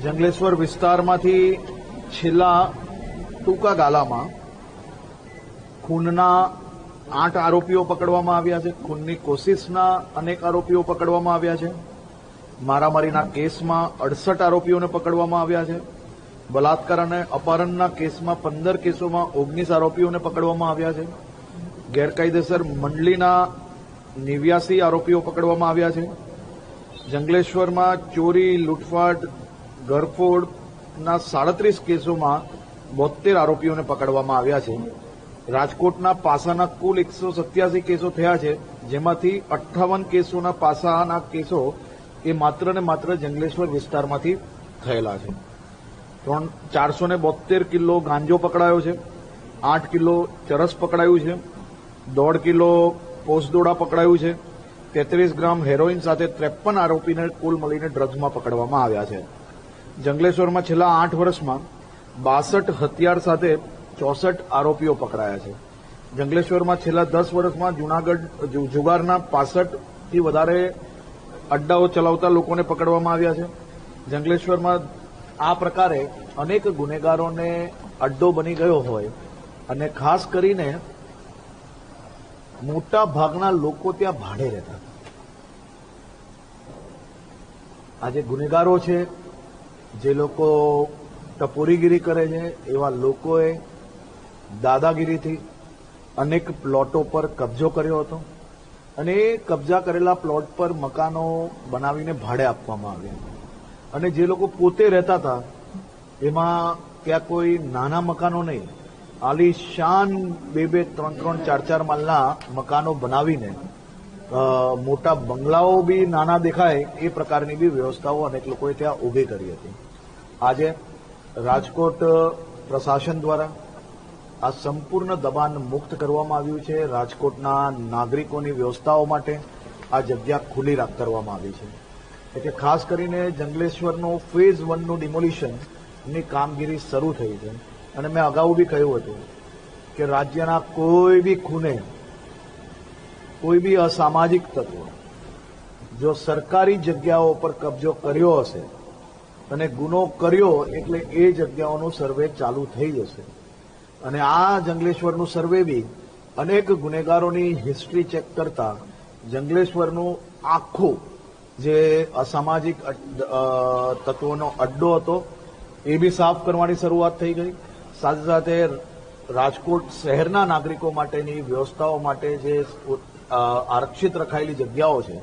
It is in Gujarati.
જંગલેશ્વર વિસ્તારમાંથી છેલ્લા ટૂંકા ગાળામાં ખૂનના 8 આરોપીઓ પકડવામાં આવ્યા છે. ખૂનની કોશિશના અનેક આરોપીઓ પકડવામાં આવ્યા છે. મારામારીના કેસમાં 68 આરોપીઓને પકડવામાં આવ્યા છે. બલાત્કાર અને અપહરણના કેસમાં 15 કેસોમાં 19 આરોપીઓને પકડવામાં આવ્યા છે. ગેરકાયદેસર મંડળીના 89 આરોપીઓ પકડવામાં આવ્યા છે. જંગલેશ્વરમાં ચોરી, લૂંટફાટ, ઘરફોડના 37 કેસોમાં 72 આરોપીઓને પકડવામાં આવ્યા છે. રાજકોટના પાસાના કુલ 187 કેસો થયા છે, જેમાંથી 58 કેસોના પાસાના કેસો એ માત્ર ને માત્ર જંગલેશ્વર વિસ્તારમાંથી થયેલા છે. 472 કિલો ગાંજો પકડાયો છે, 8 કિલો ચરસ પકડાયું છે, 1.5 કિલો પોસદોડા પકડાયું છે, 33 ગ્રામ હેરોઇન સાથે 53 આરોપીને કુલ મળીને ડ્રગ્સમાં પકડવામાં આવ્યા છે. જંગલેશ્વરમાં છેલ્લા 8 વર્ષમાં 62 હથિયાર સાથે 64 આરોપીઓ પકડાયા છે. જંગલેશ્વરમાં છેલ્લા 10 વર્ષમાં જુગારના 65થી વધારે અડ્ડાઓ ચલાવતા લોકોને પકડવામાં આવ્યા છે. જંગલેશ્વરમાં આ પ્રકારે અનેક ગુનેગારોને અડ્ડો બની ગયો હોય અને ખાસ કરીને મોટા ભાગના લોકો ત્યાં ભાડે રહેતા. આ જે ગુનેગારો છે, જે લોકો ટપોરીગીરી કરે છે, એવા લોકોએ દાદાગીરીથી અનેક પ્લોટો પર કબજો કર્યો હતો અને એ કબજા કરેલા પ્લોટ પર મકાનો બનાવીને ભાડે આપવામાં આવ્યા. અને જે લોકો પોતે રહેતા હતા એમાં ત્યાં કોઈ નાના મકાનો નહીં, આલીશાન 2-2, 3-3, 4-4 માળના મકાનો બનાવીને મોટા બંગલાઓ બી નાના દેખાય એ પ્રકારની બી વ્યવસ્થાઓ અનેક લોકોએ ત્યાં ઊભી કરી હતી. આજે રાજકોટ પ્રશાસન દ્વારા આ સંપૂર્ણ દબાણ મુક્ત કરવામાં આવ્યું છે. રાજકોટના નાગરિકોની વ્યવસ્થાઓ માટે આ જગ્યા ખુલ્લી કરવામાં આવી છે. એટલે ખાસ કરીને જંગલેશ્વરનું ફેઝ 1નું ડિમોલિશનની કામગીરી શરૂ થઈ છે. અને મેં અગાઉ બી કહ્યું હતું કે રાજ્યના કોઈ બી ખૂને, કોઈ બી અસામાજિક તત્વો જો સરકારી જગ્યાઓ પર કબજો કર્યો હશે અને ગુનો કર્યો એટલે એ જગ્યાઓનું સર્વે ચાલુ થઈ જશે. અને આ જંગલેશ્વરનું સર્વે બી અનેક ગુનેગારોની હિસ્ટ્રી ચેક કરતા જંગલેશ્વરનું આખું જે અસામાજિક તત્વોનો અડ્ડો હતો એ બી સાફ કરવાની શરૂઆત થઈ ગઈ. સાથે સાથે રાજકોટ શહેરના નાગરિકો માટેની વ્યવસ્થાઓ માટે જે આરક્ષિત રખાયેલી જગ્યાઓ છે